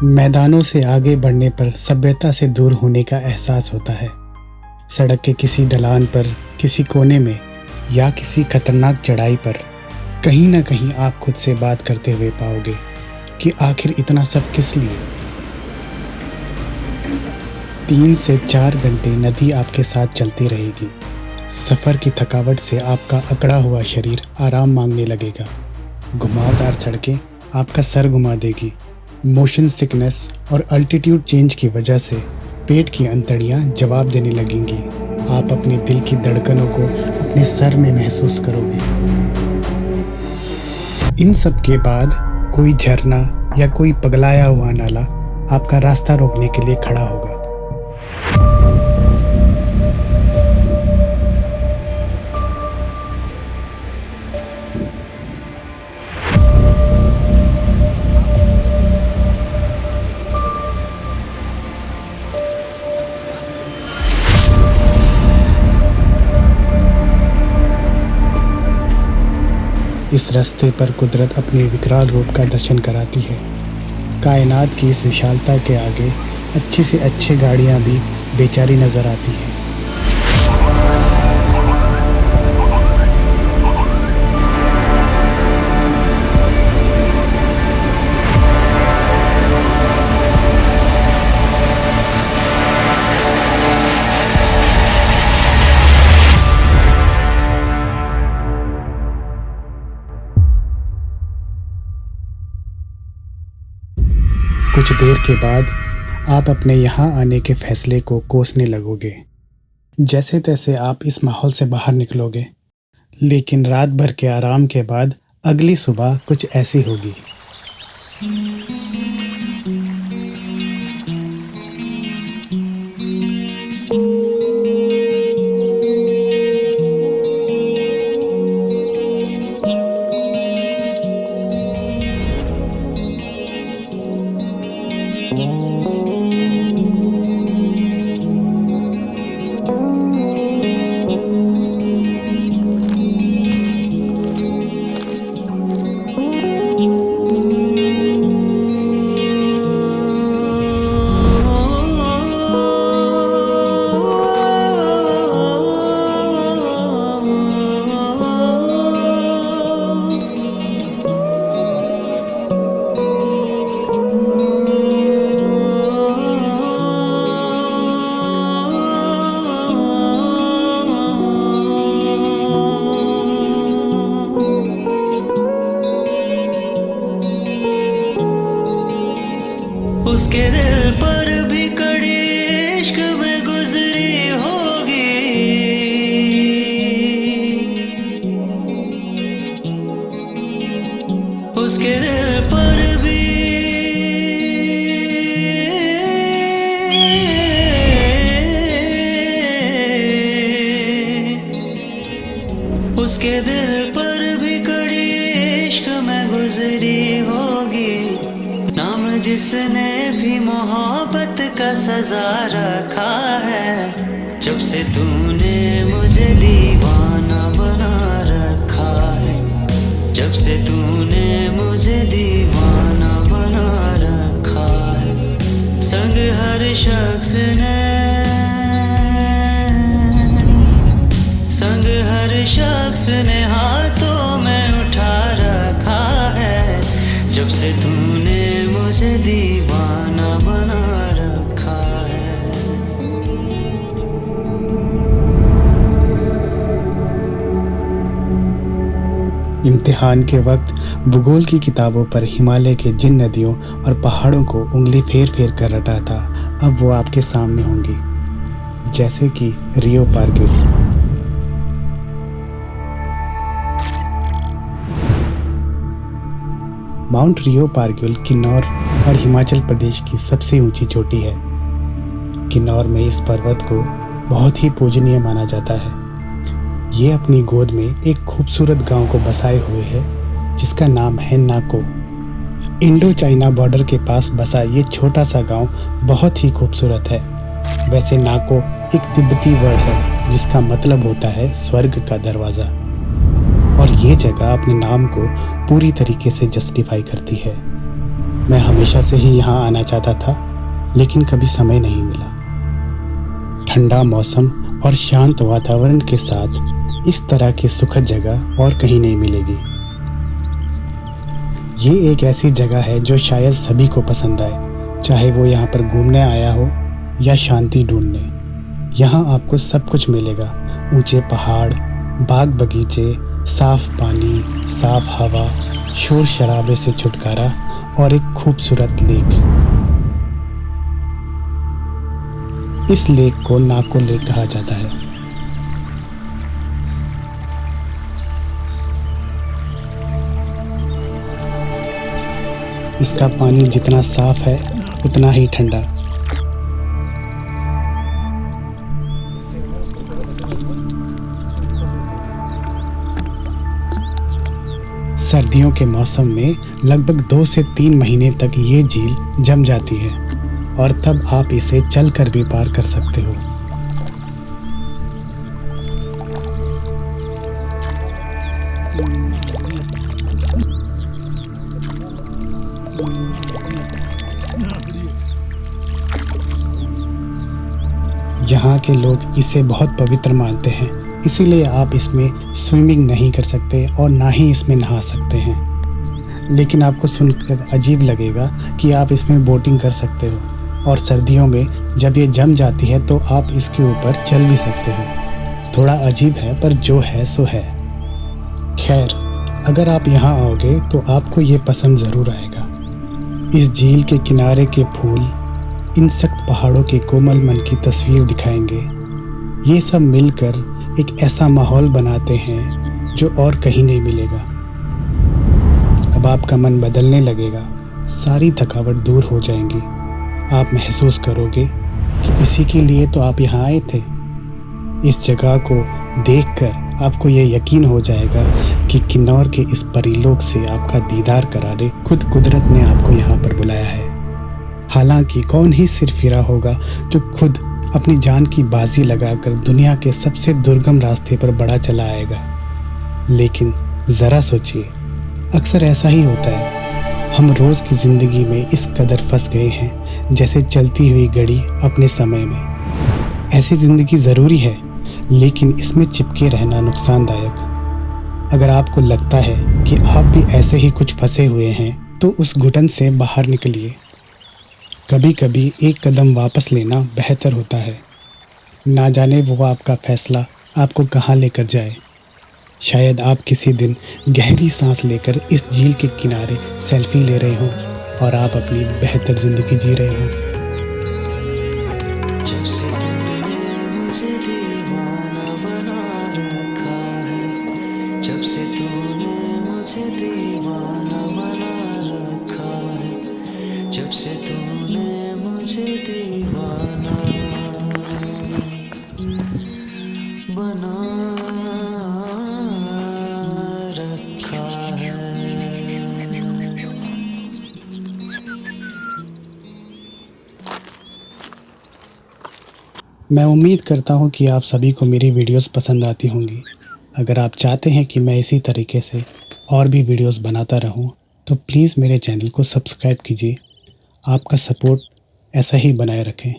मैदानों से आगे बढ़ने पर सभ्यता से दूर होने का एहसास होता है। सड़क के किसी ढलान पर, किसी कोने में या किसी खतरनाक चढ़ाई पर कहीं ना कहीं आप खुद से बात करते हुए पाओगे कि आखिर इतना सब किस लिए। 3 से 4 घंटे नदी आपके साथ चलती रहेगी। सफ़र की थकावट से आपका अकड़ा हुआ शरीर आराम मांगने लगेगा। घुमावदार सड़कें आपका सर घुमा देगी। मोशन सिकनेस और अल्टीट्यूड चेंज की वजह से पेट की अंतड़ियाँ जवाब देने लगेंगी। आप अपने दिल की धड़कनों को अपने सर में महसूस करोगे। इन सब के बाद कोई झरना या कोई पगलाया हुआ नाला आपका रास्ता रोकने के लिए खड़ा होगा। इस रास्ते पर कुदरत अपने विकराल रूप का दर्शन कराती है। कायनात की इस विशालता के आगे अच्छी से अच्छी गाड़ियाँ भी बेचारी नज़र आती हैं। कुछ देर के बाद आप अपने यहाँ आने के फैसले को कोसने लगोगे। जैसे तैसे आप इस माहौल से बाहर निकलोगे, लेकिन रात भर के आराम के बाद अगली सुबह कुछ ऐसी होगी। उसके दिल पर भी कड़ी इश्क में गुजरी होगी। उसके दिल पर भी उसके दिल पर भी कड़ी इश्क में गुजरी होगी। नाम जिसने भी मोहब्बत का सजा रखा है, जब से तूने मुझे दीवाना बना रखा है, जब से तूने मुझे दीवाना बना रखा है। संग हर शख्स ने, संग हर शख्स ने हाथों में उठा रखा है, जब से तूने मुझे दीवाना बना रखा है। इम्तिहान के वक्त भूगोल की किताबों पर हिमालय के जिन नदियों और पहाड़ों को उंगली फेर फेर कर रटा था, अब वो आपके सामने होंगी, जैसे कि रियो पारग्यूल। माउंट रियो पारग्यूल किन्नौर और हिमाचल प्रदेश की सबसे ऊंची चोटी है। किन्नौर में इस पर्वत को बहुत ही पूजनीय माना जाता है। ये अपनी गोद में एक खूबसूरत गांव को बसाए हुए है, जिसका नाम है नाको। इंडो चाइना बॉर्डर के पास बसा ये छोटा सा गांव बहुत ही खूबसूरत है। वैसे नाको एक तिब्बती वर्ड है, जिसका मतलब होता है स्वर्ग का दरवाज़ा, और ये जगह अपने नाम को पूरी तरीके से जस्टिफाई करती है। मैं हमेशा से ही यहाँ आना चाहता था, लेकिन कभी समय नहीं मिला। ठंडा मौसम और शांत वातावरण के साथ इस तरह की सुखद जगह और कहीं नहीं मिलेगी। ये एक ऐसी जगह है जो शायद सभी को पसंद आए, चाहे वो यहाँ पर घूमने आया हो या शांति ढूंढने। यहाँ आपको सब कुछ मिलेगा, ऊंचे पहाड़, बाग बगीचे, साफ पानी, साफ हवा, शोर शराबे से छुटकारा और एक खूबसूरत लेक। इस लेक को नाको लेक कहा जाता है। इसका पानी जितना साफ है उतना ही ठंडा। सर्दियों के मौसम में लगभग 2 से 3 महीने तक ये झील जम जाती है और तब आप इसे चलकर भी पार कर सकते हो। यहाँ के लोग इसे बहुत पवित्र मानते हैं, इसीलिए आप इसमें स्विमिंग नहीं कर सकते और ना ही इसमें नहा सकते हैं। लेकिन आपको सुनकर अजीब लगेगा कि आप इसमें बोटिंग कर सकते हो और सर्दियों में जब ये जम जाती है तो आप इसके ऊपर चल भी सकते हो। थोड़ा अजीब है, पर जो है सो है। खैर, अगर आप यहाँ आओगे तो आपको ये पसंद ज़रूर आएगा। इस झील के किनारे के फूल इन सख्त पहाड़ों के कोमल मन की तस्वीर दिखाएंगे। ये सब मिलकर एक ऐसा माहौल बनाते हैं जो और कहीं नहीं मिलेगा। अब आपका मन बदलने लगेगा, सारी थकावट दूर हो जाएंगी। आप महसूस करोगे कि इसी के लिए तो आप यहाँ आए थे। इस जगह को देखकर आपको ये यकीन हो जाएगा कि किन्नौर के इस परीलोक से आपका दीदार कराने खुद कुदरत ने आपको यहाँ पर बुलाया है। हालांकि कौन ही सिरफिरा होगा जो खुद अपनी जान की बाजी लगाकर दुनिया के सबसे दुर्गम रास्ते पर बढ़ा चला आएगा। लेकिन ज़रा सोचिए, अक्सर ऐसा ही होता है। हम रोज़ की ज़िंदगी में इस कदर फंस गए हैं जैसे चलती हुई घड़ी अपने समय में। ऐसी ज़िंदगी ज़रूरी है, लेकिन इसमें चिपके रहना नुकसानदायक। अगर आपको लगता है कि आप भी ऐसे ही कुछ फंसे हुए हैं तो उस घुटन से बाहर निकलिए। कभी कभी एक कदम वापस लेना बेहतर होता है। ना जाने वो आपका फैसला आपको कहाँ लेकर जाए। शायद आप किसी दिन गहरी सांस लेकर इस झील के किनारे सेल्फी ले रहे हो और आप अपनी बेहतर ज़िंदगी जी रहे हो। जब से तूने मुझे दीवाना बना रखा है, जब से तूने मुझे दीवाना बना रखा है, जब से तूने मुझे दीवाना बना रखा है। मैं उम्मीद करता हूँ कि आप सभी को मेरी वीडियोस पसंद आती होंगी। अगर आप चाहते हैं कि मैं इसी तरीके से और भी वीडियोस बनाता रहूँ तो प्लीज़ मेरे चैनल को सब्सक्राइब कीजिए। आपका सपोर्ट ऐसा ही बनाए रखें।